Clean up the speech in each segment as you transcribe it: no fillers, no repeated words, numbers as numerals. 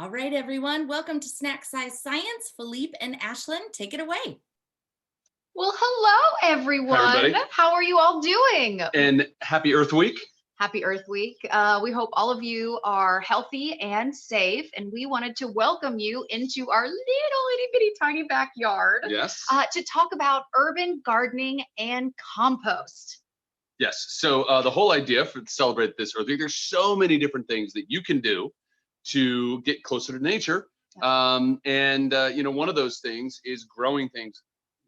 All right, everyone. Welcome to Snack Size Science. Philippe and Ashlan, take it away. Well, hello, everyone. Hi, everybody. How are you all doing? And happy Earth Week. Happy Earth Week. We hope all of you are healthy and safe. And we wanted to welcome you into our little itty bitty tiny backyard. Yes. To talk about urban gardening and compost. Yes. So the whole idea to celebrate this Earth Week, there's so many different things that you can do to get closer to nature. One of those things is growing things,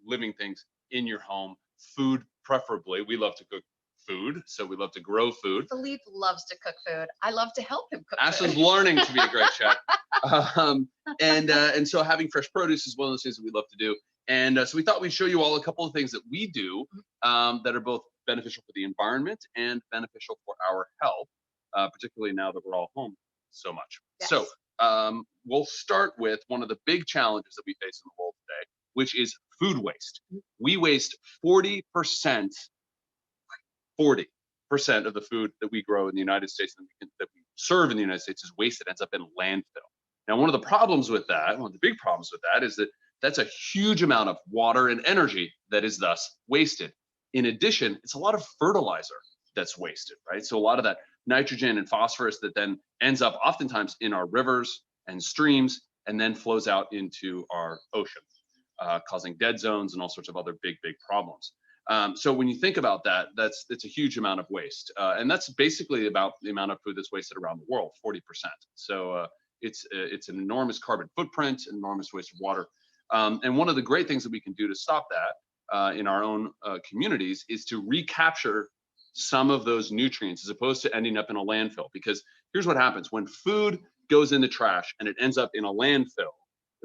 living things in your home, food preferably. We love to cook food, so we love to grow food. Philippe loves to cook food. I love to help him cook Ashlan's food. learning to be a great chef. And so having fresh produce is one of those things that we love to do. And so we thought we'd show you all a couple of things that we do that are both beneficial for the environment and beneficial for our health, particularly now that we're all home so much. Yes. So we'll start with one of the big challenges that we face in the world today, which is food waste. We waste 40% of the food that we grow in the United States that we serve in the United States is wasted, ends up in landfill. Now, one of the problems with that, one of the big problems with that is that that's a huge amount of water and energy that is thus wasted. In addition, it's a lot of fertilizer that's wasted, right? So a lot of that nitrogen and phosphorus that then ends up oftentimes in our rivers and streams and then flows out into our ocean, causing dead zones and all sorts of other big problems. So when you think about that, it's a huge amount of waste. And that's basically about the amount of food that's wasted around the world, 40%. So it's an enormous carbon footprint, enormous waste of water. And one of the great things that we can do to stop that in our own communities is to recapture some of those nutrients as opposed to ending up in a landfill. Because here's what happens when food goes in the trash and it ends up in a landfill.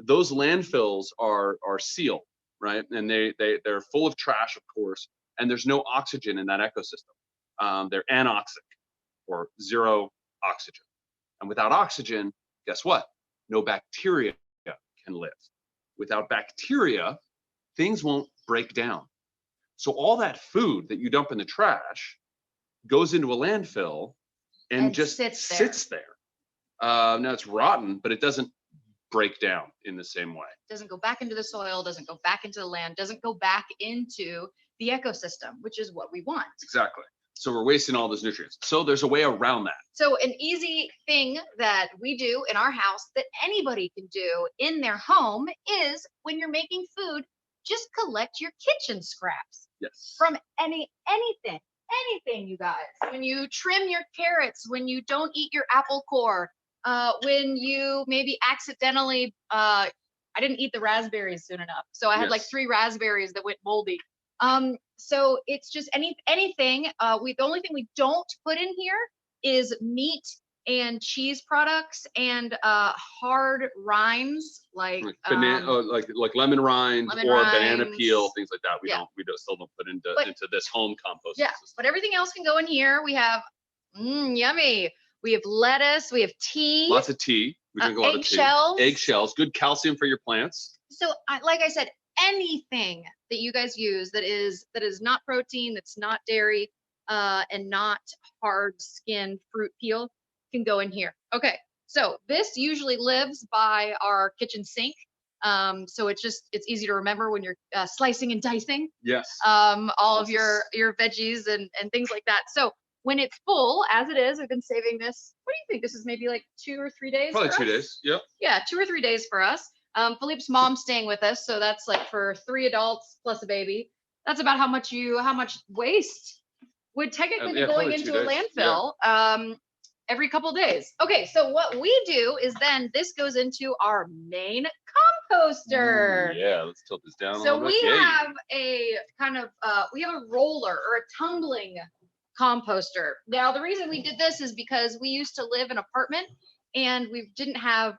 Those landfills are sealed, right? And they're full of trash, of course, and there's no oxygen in that ecosystem. They're anoxic or zero oxygen. And without oxygen, guess what? No bacteria can live. Without bacteria, things won't break down. So all that food that you dump in the trash goes into a landfill and just sits there. Now it's rotten, but it doesn't break down in the same way. Doesn't go back into the soil, doesn't go back into the land, doesn't go back into the ecosystem, which is what we want. Exactly. So we're wasting all those nutrients. So there's a way around that. So an easy thing that we do in our house that anybody can do in their home is when you're making food, just collect your kitchen scraps. Yes. From anything, you guys. When you trim your carrots, when you don't eat your apple core, when you maybe accidentally, I didn't eat the raspberries soon enough. So I had like 3 raspberries that went moldy. So it's just anything. The only thing we don't put in here is meat and cheese products and hard rinds like banana, like lemon rind or banana peel, things like that. We still don't put into this home compost. Yeah, system. but everything else can go in here. We have yummy. We have lettuce. We have tea. Lots of tea. We drink a lot of tea. Eggshells. Eggshells. Good calcium for your plants. So, like I said, anything that you guys use that is not protein, that's not dairy, and not hard skin fruit peel can go in here. Okay, so this usually lives by our kitchen sink. So it's easy to remember when you're slicing and dicing. Yes. All of your veggies and things like that. So when it's full, as it is, I've been saving this. What do you think? This is maybe like 2 or 3 days. Probably 2 days. Yep. Yeah, 2 or 3 days for us. Philippe's mom's staying with us, so that's like for 3 adults plus a baby. That's about how much waste would technically be going into a landfill every couple days. Okay, so what we do is then this goes into our main composter. Yeah, let's tilt this down. So we have a kind of we have a roller or a tumbling composter. Now the reason we did this is because we used to live in an apartment and we didn't have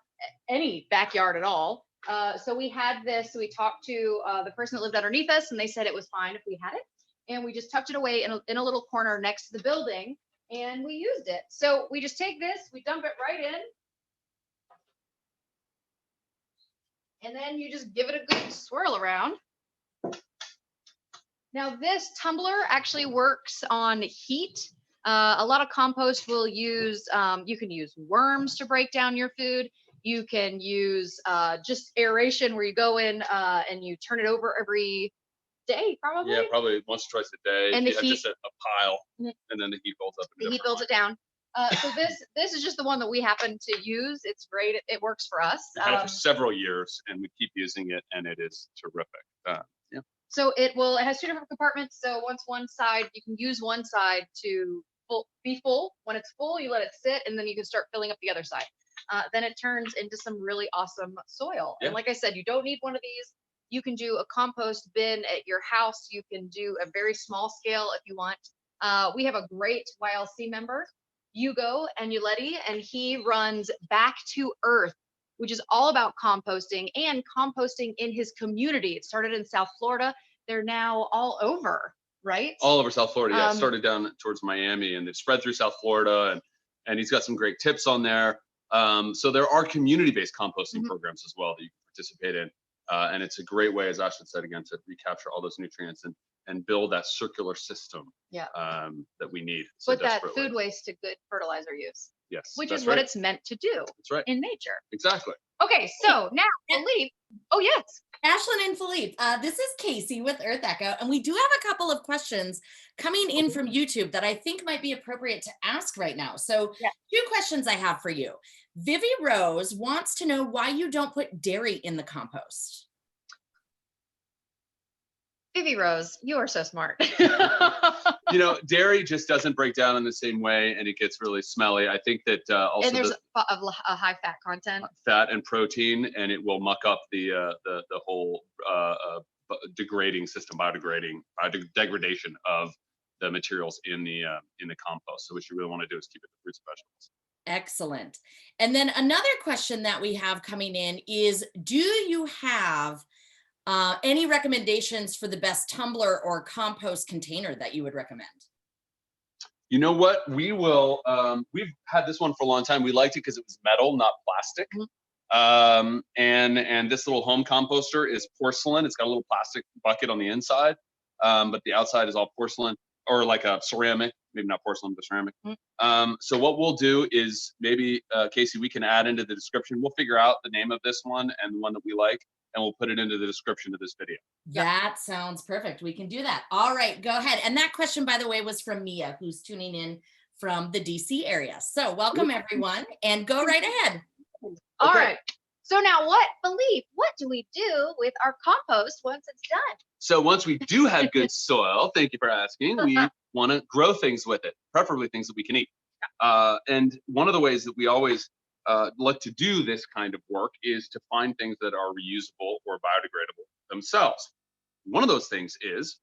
any backyard at all. So we had this. So we talked to the person that lived underneath us, and they said it was fine if we had it. And we just tucked it away in a little corner next to the building, and we used it. So we just take this, we dump it right in, and then you just give it a good swirl around. Now this tumbler actually works on heat. A lot of compost will use, you can use worms to break down your food. You can use just aeration where you go in and you turn it over every day, probably. Yeah, probably once or twice a day. And you the have heat, just a pile, and then the heat builds up. the heat builds it down. So this is just the one that we happen to use. It's great. It works for us. We've had it for several years, and we keep using it, and it is terrific. Yeah. So it has 2 different compartments. So once one side, you can use one side to be full. When it's full, you let it sit, and then you can start filling up the other side. Then it turns into some really awesome soil. Yeah. And like I said, you don't need one of these. You can do a compost bin at your house. You can do a very small scale if you want. We have a great YLC member, Hugo and Uletti, and he runs Back to Earth, which is all about composting and composting in his community. It started in South Florida. They're now all over, right? All over South Florida. Yeah, it started down towards Miami, and they've spread through South Florida, and he's got some great tips on there. So there are community-based composting programs as well that you can participate in. And it's a great way, as Ashlan said again, to recapture all those nutrients and build that circular system that we need. So put that food waste to good fertilizer use. Yes. Which is what it's meant to do. That's right. In nature. Exactly. Okay, so now Philippe. Oh yes. Ashlan and Philippe, this is Casey with EarthEcho, and we do have a couple of questions coming in from YouTube that I think might be appropriate to ask right now. So 2 questions I have for you. Vivi Rose wants to know why you don't put dairy in the compost. Vivi Rose, you are so smart. You know, dairy just doesn't break down in the same way, and it gets really smelly. I think that also and there's a high fat content, fat and protein, and it will muck up the whole degrading system, degradation of the materials in the compost. So what you really want to do is keep it to fruits and vegetables. Excellent. And then another question that we have coming in is, do you have any recommendations for the best tumbler or compost container that you would recommend? You know what? We will. We've had this one for a long time. We liked it because it was metal, not plastic. And this little home composter is porcelain. It's got a little plastic bucket on the inside, but the outside is all porcelain, or like a ceramic. Maybe not porcelain, but ceramic. So what we'll do is maybe, Casey, we can add into the description. We'll figure out the name of this one and the one that we like, and we'll put it into the description of this video. That sounds perfect. We can do that. All right, go ahead. And that question, by the way, was from Mia, who's tuning in from the DC area. So welcome everyone, and go right ahead. All right. So now Philippe, what do we do with our compost once it's done? So once we do have good soil, thank you for asking, we want to grow things with it, preferably things that we can eat. And one of the ways that we always like to do this kind of work is to find things that are reusable or biodegradable themselves. One of those things is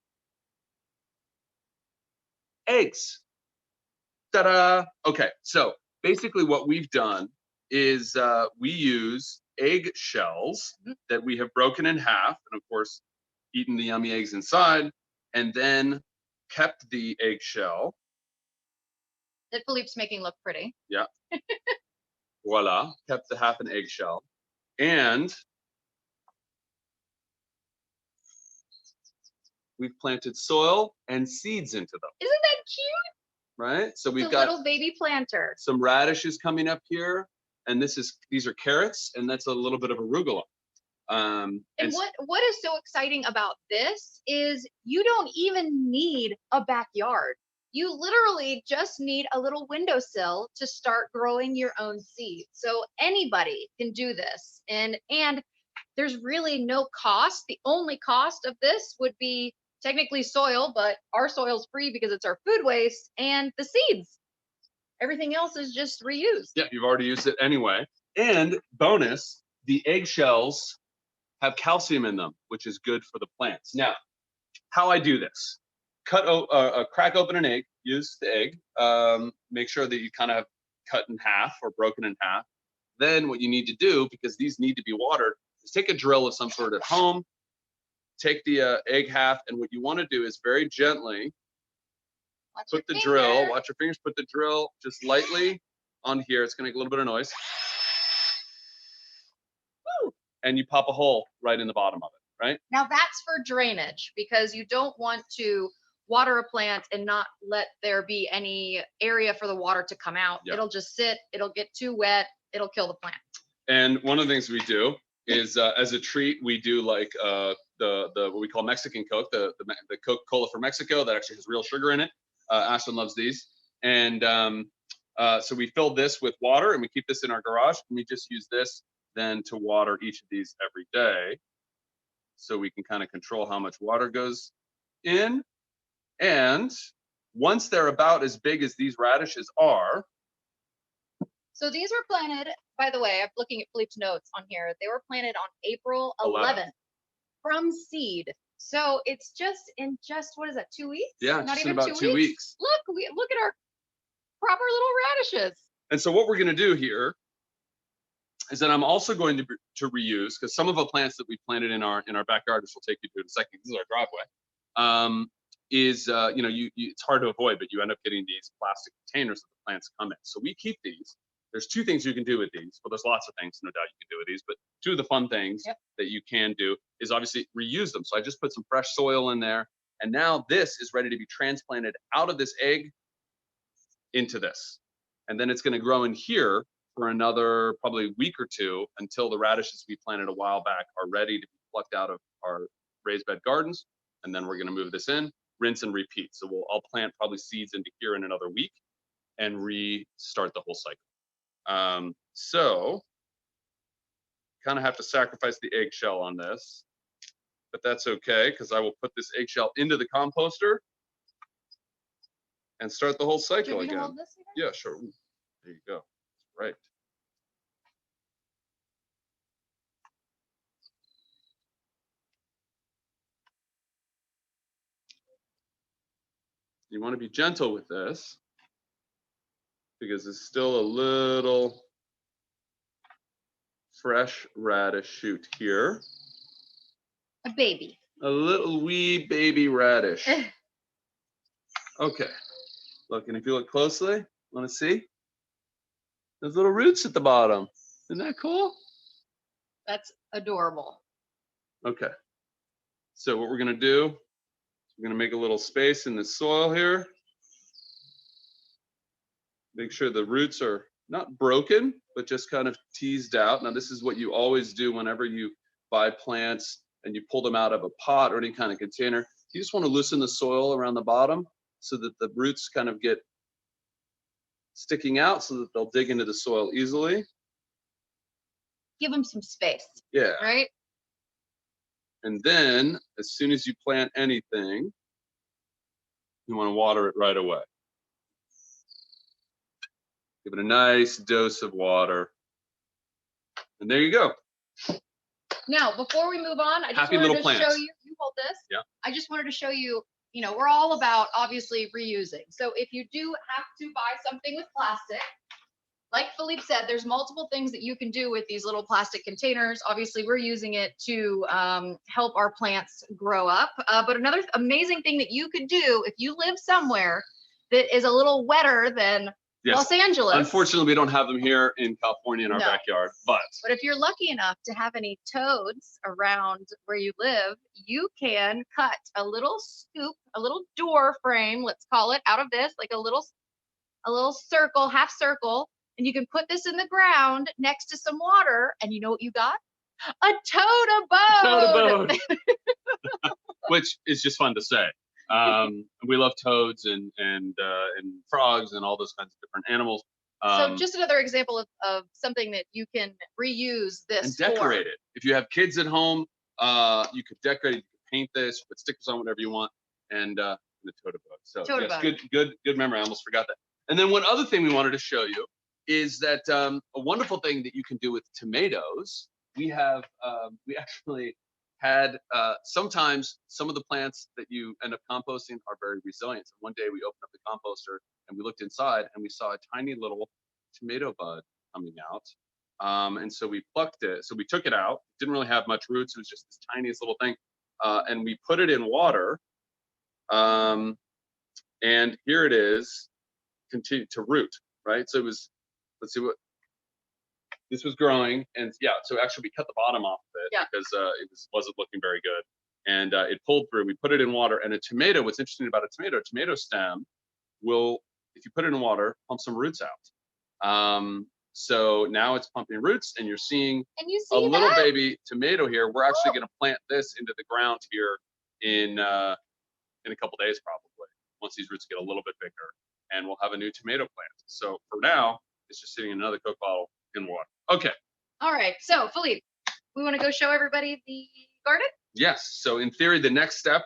eggs. Ta-da! Okay, so basically what we've done is we use egg shells that we have broken in half, and of course eaten the yummy eggs inside, and then kept the eggshell that Philippe's making look pretty. Yeah. Voila, kept the half an eggshell, and we've planted soil and seeds into them. Isn't that cute? Right? So we've it's a got little baby planter. Some radishes coming up here, and these are carrots, and that's a little bit of arugula. And what is so exciting about this is you don't even need a backyard. You literally just need a little windowsill to start growing your own seeds. So anybody can do this, and there's really no cost. The only cost of this would be technically soil, but our soil's free because it's our food waste, and the seeds. Everything else is just reused. Yeah, you've already used it anyway. And bonus, the eggshells have calcium in them, which is good for the plants. Now, how I do this: crack open an egg, use the egg, make sure that you kind of have cut in half or broken in half. Then what you need to do, because these need to be watered, is take a drill of some sort at home, take the egg half, and what you want to do is very gently put the drill, watch your fingers, put the drill just lightly on here. It's going to make a little bit of noise. Woo! And you pop a hole right in the bottom of it, right? Now that's for drainage, because you don't want to water a plant and not let there be any area for the water to come out. Yep. It'll just sit, it'll get too wet, it'll kill the plant. And one of the things we do is as a treat, we do like the what we call Mexican Coke, the Coca-Cola for Mexico that actually has real sugar in it. Ashlan loves these. And so we fill this with water and we keep this in our garage, and we just use this then to water each of these every day. So we can kind of control how much water goes in. And once they're about as big as these radishes are. So these were planted, by the way, I'm looking at Philippe's notes on here. They were planted on April 11th from seed. So it's just in what is that, 2 weeks? Yeah, not just even in about 2 weeks. Look at our proper little radishes. And so what we're going to do here is that I'm also going to reuse, because some of the plants that we planted in our backyard, which we'll take you to in a second, this is our driveway, you know, it's hard to avoid, but you end up getting these plastic containers that the plants come in. So we keep these. There's two things you can do with these. Well, there's lots of things, no doubt, you can do with these, but two of the fun things that you can do is obviously reuse them. So I just put some fresh soil in there, and now this is ready to be transplanted out of this egg into this. And then it's going to grow in here for another probably week or two until the radishes we planted a while back are ready to be plucked out of our raised bed gardens. And then we're going to move this in, rinse and repeat. So I'll plant probably seeds into here in another week and restart the whole cycle. So kind of have to sacrifice the eggshell on this, but that's okay, because I will put this eggshell into the composter and start the whole cycle again. Hold this again? Yeah, sure. Ooh, there you go. Right. You want to be gentle with this because it's still a little fresh radish shoot here. A baby. A little wee baby radish. Okay. Look, and if you look closely, want to see? There's little roots at the bottom. Isn't that cool? That's adorable. Okay. So what we're going to do, we're going to make a little space in the soil here. Make sure the roots are not broken, but just kind of teased out. Now, this is what you always do whenever you buy plants and you pull them out of a pot or any kind of container. You just want to loosen the soil around the bottom so that the roots kind of get sticking out so that they'll dig into the soil easily. Give them some space. Yeah. Right? And then as soon as you plant anything, you want to water it right away. Give it a nice dose of water. And there you go. Now, before we move on, I just Happy wanted little to plants. show you, you hold this. Yeah. I just wanted to show you, you know, we're all about obviously reusing. So if you do have to buy something with plastic, like Philippe said, there's multiple things that you can do with these little plastic containers. Obviously, we're using it to help our plants grow up. But another amazing thing that you could do if you live somewhere that is a little wetter than Los Angeles. Unfortunately, we don't have them here in California in our backyard, but if you're lucky enough to have any toads around where you live, you can cut a little scoop, a little door frame, let's call it, out of this, like a little circle, half circle, and you can put this in the ground next to some water, and you know what you got? A toad abode. Which is just fun to say. We love toads and frogs and all those kinds of different animals. So just another example of something that you can reuse this and decorate it. If you have kids at home, you could decorate it, you could paint this, put stickers on, whatever you want, and the toad abode. So yes, good memory. I almost forgot that. And then one other thing we wanted to show you is that a wonderful thing that you can do with tomatoes. We actually had sometimes some of the plants that you end up composting are very resilient. So one day we opened up the composter and we looked inside and we saw a tiny little tomato bud coming out. And so we plucked it. So we took it out. It didn't really have much roots. It was just this tiniest little thing. And we put it in water. And here it is, continue to root, right? So it was, let's see what, this was growing, and yeah, so actually we cut the bottom off of it because it wasn't looking very good, and it pulled through. We put it in water, and a tomato, what's interesting about a tomato stem will, if you put it in water, pump some roots out. So now it's pumping roots, and you're seeing And you a see little that? baby tomato here. We're actually going to plant this into the ground here in a couple days, probably, once these roots get a little bit bigger, and we'll have a new tomato plant. So for now, it's just sitting in another Coke bottle in water. Okay. All right. So Philippe, we want to go show everybody the garden? Yes. So in theory, the next step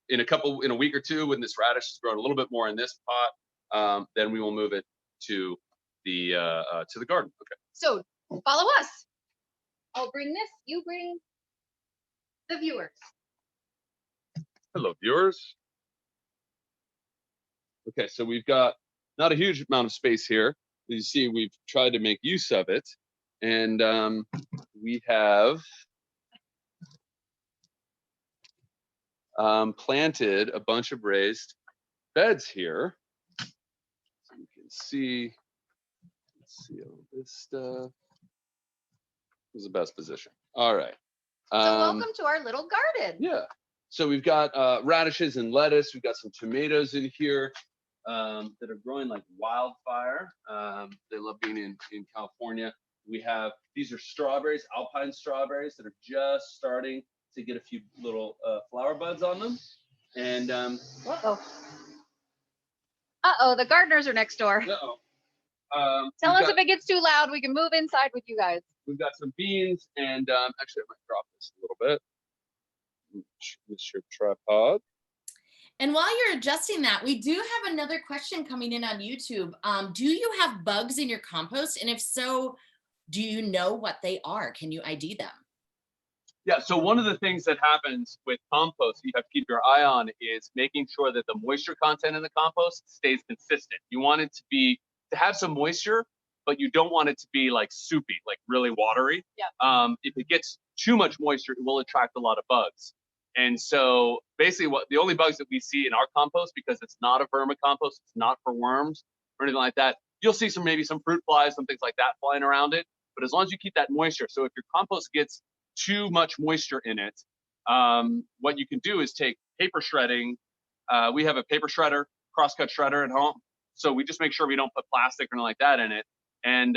in a week or two, when this radish has grown a little bit more in this pot, then we will move it to the garden. Okay. So follow us. I'll bring this. You bring the viewers. Hello, viewers. Okay, so we've got not a huge amount of space here. As you see, we've tried to make use of it, and we have planted a bunch of raised beds here. So you can see, let's see all this stuff. This is the best position. All right. So welcome to our little garden. Yeah. So we've got radishes and lettuce. We've got some tomatoes in here that are growing like wildfire. They love being in California. These are strawberries, alpine strawberries that are just starting to get a few little flower buds on them. And Uh-oh, the gardeners are next door. Tell us if it gets too loud. We can move inside with you guys. We've got some beans, and actually I might drop this a little bit. This your tripod. And while you're adjusting that, we do have another question coming in on YouTube. Do you have bugs in your compost? And if so, do you know what they are? Can you ID them? Yeah, so one of the things that happens with compost you have to keep your eye on is making sure that the moisture content in the compost stays consistent. You want it to have some moisture, but you don't want it to be like soupy, like really watery. Yeah. If it gets too much moisture, it will attract a lot of bugs. And so basically the only bugs that we see in our compost, because it's not a vermicompost, it's not for worms or anything like that, you'll see maybe some fruit flies, some things like that flying around it. But as long as you keep that moisture, so if your compost gets too much moisture in it, what you can do is take paper shredding. We have a paper shredder, crosscut shredder at home. So we just make sure we don't put plastic or anything like that in it. And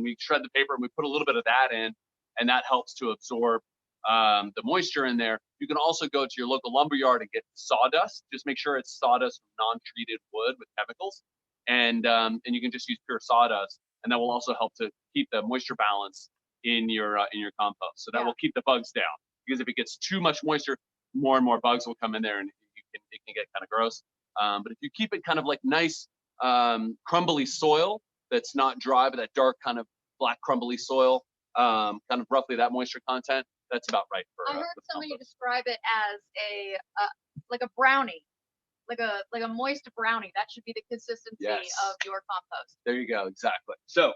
we shred the paper and we put a little bit of that in, and that helps to absorb the moisture in there. You can also go to your local lumber yard and get sawdust. Just make sure it's sawdust from non-treated wood with chemicals, and you can just use pure sawdust, and that will also help to keep the moisture balance in your compost. So that will keep the bugs down, because if it gets too much moisture, more and more bugs will come in there, and it can get kind of gross. But if you keep it kind of like nice crumbly soil that's not dry, but that dark kind of black crumbly soil, kind of roughly that moisture content, that's about right for. I heard somebody describe it as like a brownie, like a moist brownie. That should be the consistency of your compost. There you go, exactly. So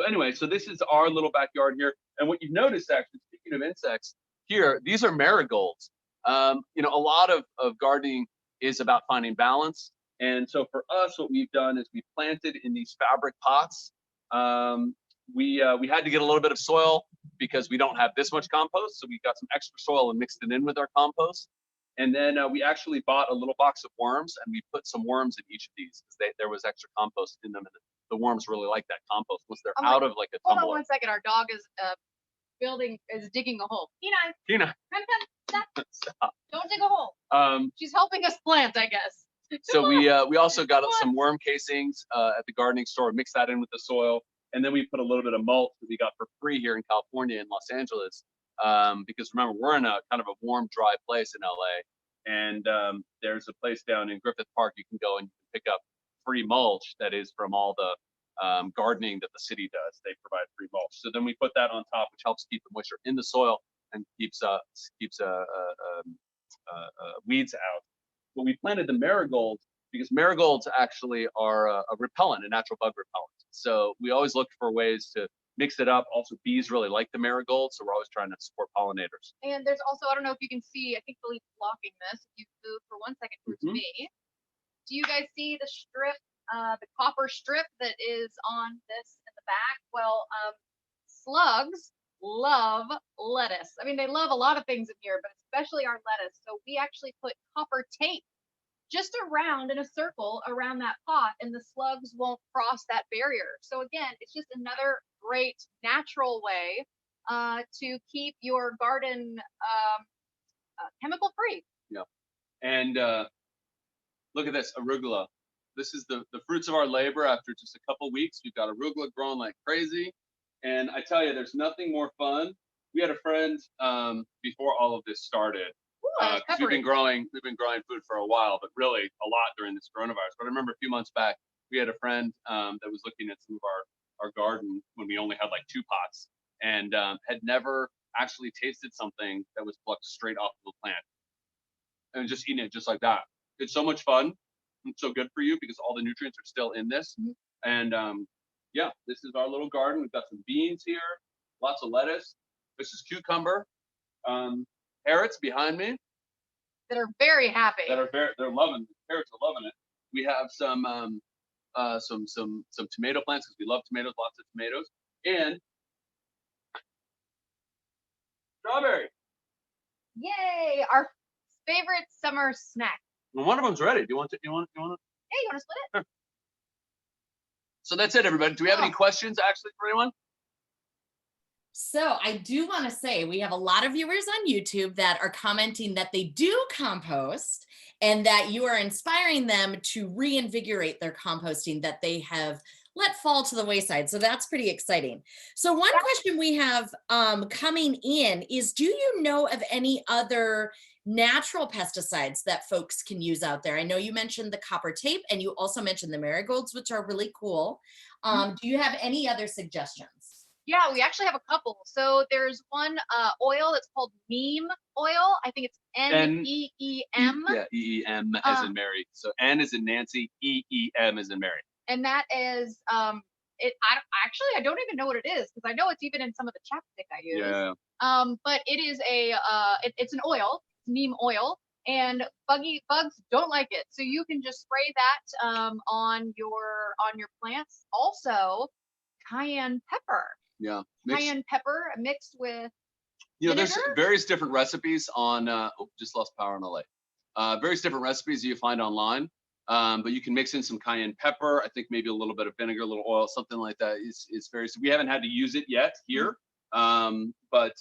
anyway, so this is our little backyard here, and what you've noticed, actually, speaking of insects, here these are marigolds. A lot of gardening is about finding balance, and so for us, what we've done is we planted in these fabric pots. We had to get a little bit of soil because we don't have this much compost, so we got some extra soil and mixed it in with our compost. And then we actually bought a little box of worms, and we put some worms in each of these because there was extra compost in them, and the worms really like that compost once they're out of like a tumbler. Hold on 1 second. Our dog is digging a hole. Tina, stop. Don't dig a hole. She's helping us plant, I guess. So we also got some worm casings at the gardening store, mixed that in with the soil, and then we put a little bit of mulch that we got for free here in California, in Los Angeles, because remember, we're in a kind of a warm, dry place in LA, and there's a place down in Griffith Park you can go and pick up free mulch that is from all the gardening that the city does. They provide free mulch. So then we put that on top, which helps keep the moisture in the soil and keeps weeds out. But we planted the marigolds because marigolds actually are a repellent, a natural bug repellent. So we always look for ways to mix it up. Also, bees really like the marigolds, so we're always trying to support pollinators. And there's also, I don't know if you can see, I think Philippe's blocking this. If you move for 1 second towards me, do you guys see the strip, the copper strip that is on this in the back? Well, slugs love lettuce. I mean, they love a lot of things in here, but especially our lettuce. So we actually put copper tape just around in a circle around that pot, and the slugs won't cross that barrier. So again, it's just another great natural way to keep your garden chemical free. Yeah. And look at this, arugula. This is the fruits of our labor after just a couple weeks. We've got arugula growing like crazy. And I tell you, there's nothing more fun. We had a friend before all of this started. Because we've been growing food for a while, but really a lot during this coronavirus. But I remember a few months back, we had a friend that was looking at some of our garden when we only had like 2 pots, and had never actually tasted something that was plucked straight off of the plant, and just eating it just like that. It's so much fun. It's so good for you because all the nutrients are still in this. And yeah, this is our little garden. We've got some beans here, lots of lettuce. This is cucumber. Carrots behind me. That are very happy. They're loving. The carrots are loving it. We have some tomato plants because we love tomatoes. Lots of tomatoes and strawberry. Yay! Our favorite summer snack. Well, one of them's ready. Do you want to? You want to? Hey, you want to split it? Sure. So that's it, everybody. Do we have any questions actually for anyone? So I do want to say we have a lot of viewers on YouTube that are commenting that they do compost and that you are inspiring them to reinvigorate their composting that they have let fall to the wayside. So that's pretty exciting. So one question we have coming in is, do you know of any other natural pesticides that folks can use out there? I know you mentioned the copper tape and you also mentioned the marigolds, which are really cool. Do you have any other suggestions? Yeah, we actually have a couple. So there's one oil that's called neem oil. I think it's N-E-E-M. Yeah, E-E-M as in Mary. So N as in Nancy, E-E-M as in Mary. And that is, I don't even know what it is because I know it's even in some of the chapstick I use. Yeah. But it is it's an oil, neem oil, and bugs don't like it. So you can just spray that on your plants. Also, cayenne pepper. Yeah. Cayenne pepper mixed with there's various different recipes on just lost power in LA. Various different recipes that you find online. But you can mix in some cayenne pepper. I think maybe a little bit of vinegar, a little oil, something like that. Is very. We haven't had to use it yet here, but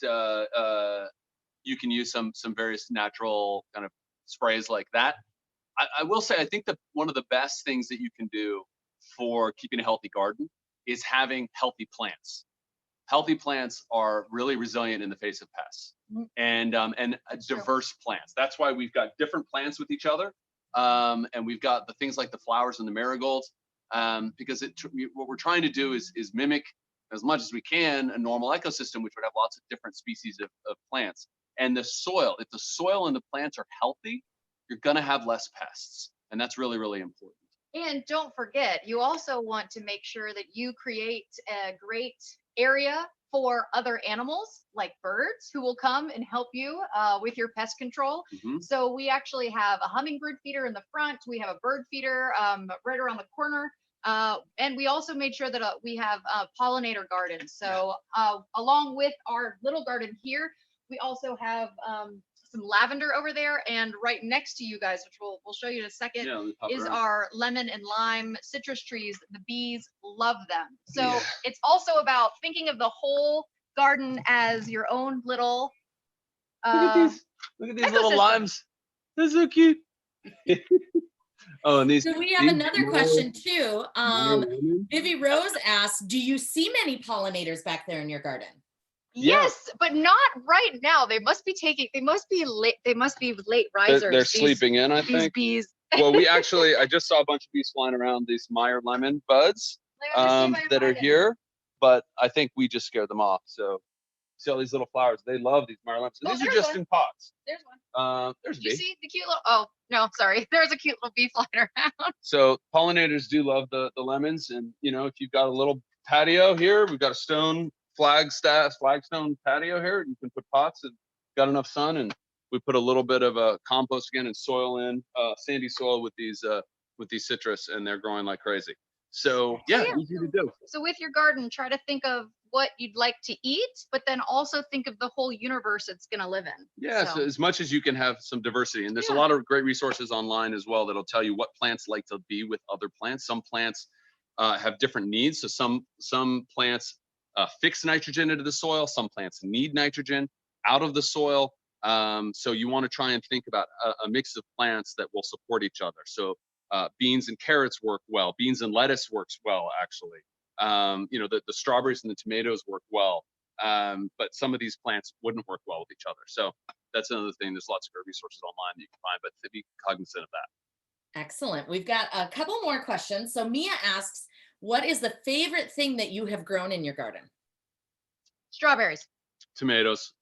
you can use some various natural kind of sprays like that. I will say I think that one of the best things that you can do for keeping a healthy garden is having healthy plants. Healthy plants are really resilient in the face of pests, and diverse plants. That's why we've got different plants with each other. And we've got the things like the flowers and the marigolds, because what we're trying to do is mimic as much as we can a normal ecosystem, which would have lots of different species of plants. And the soil, if the soil and the plants are healthy, you're gonna have less pests. And that's really, really important. And don't forget, you also want to make sure that you create a great area for other animals like birds who will come and help you with your pest control. So we actually have a hummingbird feeder in the front. We have a bird feeder right around the corner. And we also made sure that we have pollinator gardens. So along with our little garden here, we also have some lavender over there, and right next to you guys, which we'll show you in a second, is our lemon and lime citrus trees. The bees love them. So it's also about thinking of the whole garden as your own little look at these little limes. They're so cute. Oh, and these. So we have another question too. Vivi Rose asks, do you see many pollinators back there in your garden? Yes, but not right now. They must be late risers. They're sleeping in, I think. These bees. Well, I just saw a bunch of bees flying around these Meyer lemon buds that are here, but I think we just scared them off. So see all these little flowers. They love these Meyer lemons. So these are just in pots. There's one. There's a bee. You see the cute little, oh, no, sorry. There's a cute little bee flying around. So pollinators do love the lemons. And, if you've got a little patio here, we've got a flagstone patio here. You can put pots and got enough sun, and we put a little bit of compost again and soil in, sandy soil with these citrus, and they're growing like crazy. So yeah, easy to do. So with your garden, try to think of what you'd like to eat, but then also think of the whole universe it's going to live in. Yeah, so as much as you can have some diversity. And there's a lot of great resources online as well that'll tell you what plants like to be with other plants. Some plants have different needs. So some plants fix nitrogen into the soil. Some plants need nitrogen out of the soil. So you want to try and think about a mix of plants that will support each other. So beans and carrots work well. Beans and lettuce works well, actually. You know, the strawberries and the tomatoes work well. But some of these plants wouldn't work well with each other. So that's another thing. There's lots of great resources online that you can find, but to be cognizant of that. Excellent. We've got a couple more questions. So Mia asks, what is the favorite thing that you have grown in your garden? Strawberries. Tomatoes.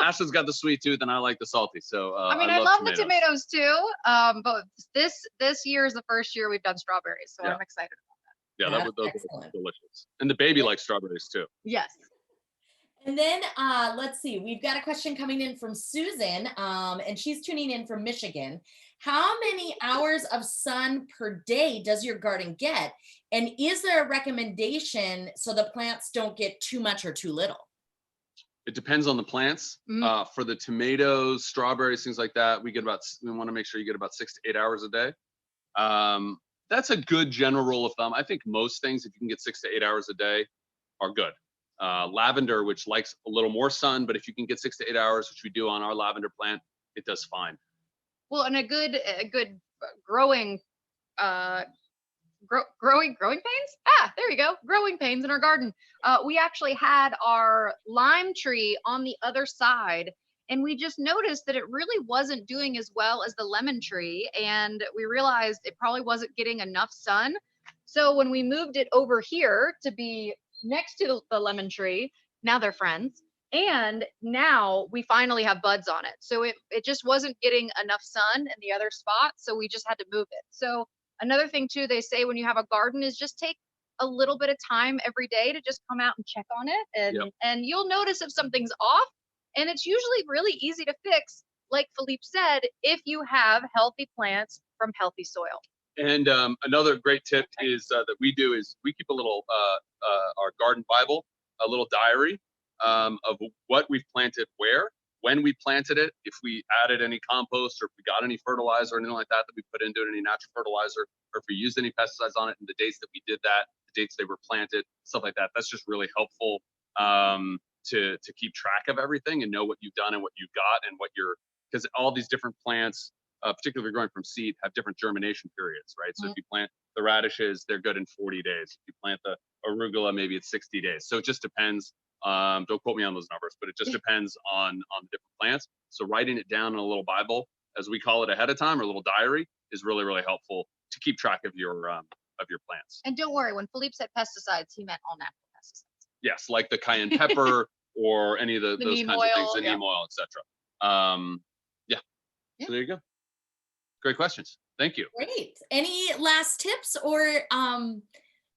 Ashlan's got the sweet tooth and I like the salty. So I mean, I love the tomatoes too. But this year is the first year we've done strawberries, so I'm excited about that. Yeah, those are delicious. And the baby likes strawberries too. Yes. And then let's see, we've got a question coming in from Susan, and she's tuning in from Michigan. How many hours of sun per day does your garden get? And is there a recommendation so the plants don't get too much or too little? It depends on the plants. For the tomatoes, strawberries, things like that, we want to make sure you get about 6 to 8 hours a day. That's a good general rule of thumb. I think most things, if you can get 6 to 8 hours a day, are good. Lavender, which likes a little more sun, but if you can get 6 to 8 hours, which we do on our lavender plant, it does fine. Well, and a good growing pains. There you go. Growing pains in our garden. We actually had our lime tree on the other side, and we just noticed that it really wasn't doing as well as the lemon tree, and we realized it probably wasn't getting enough sun. So when we moved it over here to be next to the lemon tree, now they're friends. And now we finally have buds on it. So it just wasn't getting enough sun in the other spot. So we just had to move it. So another thing too, they say when you have a garden is just take a little bit of time every day to just come out and check on it. And you'll notice if something's off, and it's usually really easy to fix. Like Philippe said, if you have healthy plants from healthy soil. And another great tip is that we do is we keep a little, our garden Bible, a little diary of what we've planted where, when we planted it, if we added any compost or if we got any fertilizer or anything like that we put into it, any natural fertilizer, or if we used any pesticides on it, and the dates that we did that, the dates they were planted, stuff like that. That's just really helpful to keep track of everything and know what you've done and what you've got and what because all these different plants, particularly if you're growing from seed, have different germination periods, right? So if you plant the radishes, they're good in 40 days. If you plant the arugula, maybe it's 60 days. So it just depends. Don't quote me on those numbers, but it just depends on the different plants. So writing it down in a little Bible, as we call it ahead of time, or a little diary, is really, really helpful to keep track of your plants. And don't worry, when Philippe said pesticides, he meant all natural pesticides. Yes, like the Cayenne Pepper or any of those kinds of things, the neem oil, etc. So there you go. Great questions. Thank you. Great. Any last tips or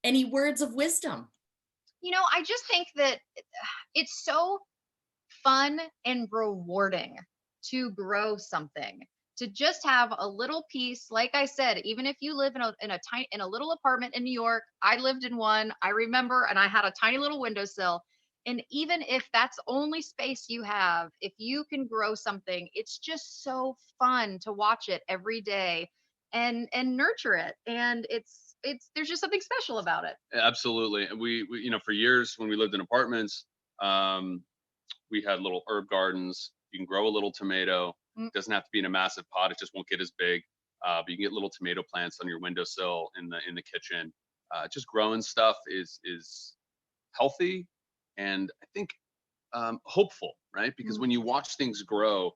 any words of wisdom? You know, I just think that it's so fun and rewarding to grow something, to just have a little piece. Like I said, even if you live in a little apartment in New York, I lived in one, I remember, and I had a tiny little windowsill. And even if that's only space you have, if you can grow something, it's just so fun to watch it every day and nurture it. And there's just something special about it. Absolutely. And we you know, for years when we lived in apartments, we had little herb gardens. You can grow a little tomato. It doesn't have to be in a massive pot. It just won't get as big. But you can get little tomato plants on your windowsill in the kitchen. Just growing stuff is healthy and I think hopeful, right? Because when you watch things grow,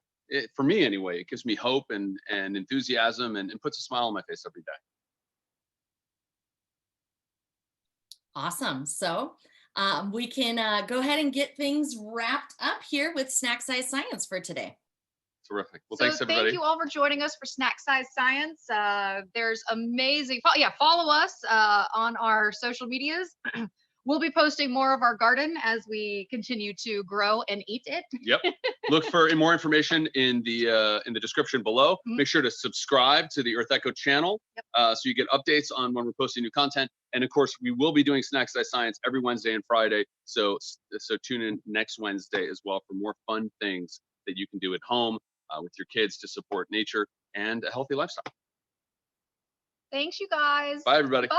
for me anyway, it gives me hope and enthusiasm and puts a smile on my face every day. Awesome. So we can go ahead and get things wrapped up here with Snack Size Science for today. Terrific. Well, thanks everybody. Thank you all for joining us for Snack Size Science. There's amazing, follow us on our social medias. We'll be posting more of our garden as we continue to grow and eat it. Yep. Look for more information in the description below. Make sure to subscribe to the EarthEcho channel so you get updates on when we're posting new content. And of course, we will be doing Snacks by Science every Wednesday and Friday. So tune in next Wednesday as well for more fun things that you can do at home with your kids to support nature and a healthy lifestyle. Thanks, you guys. Bye, everybody. Bye.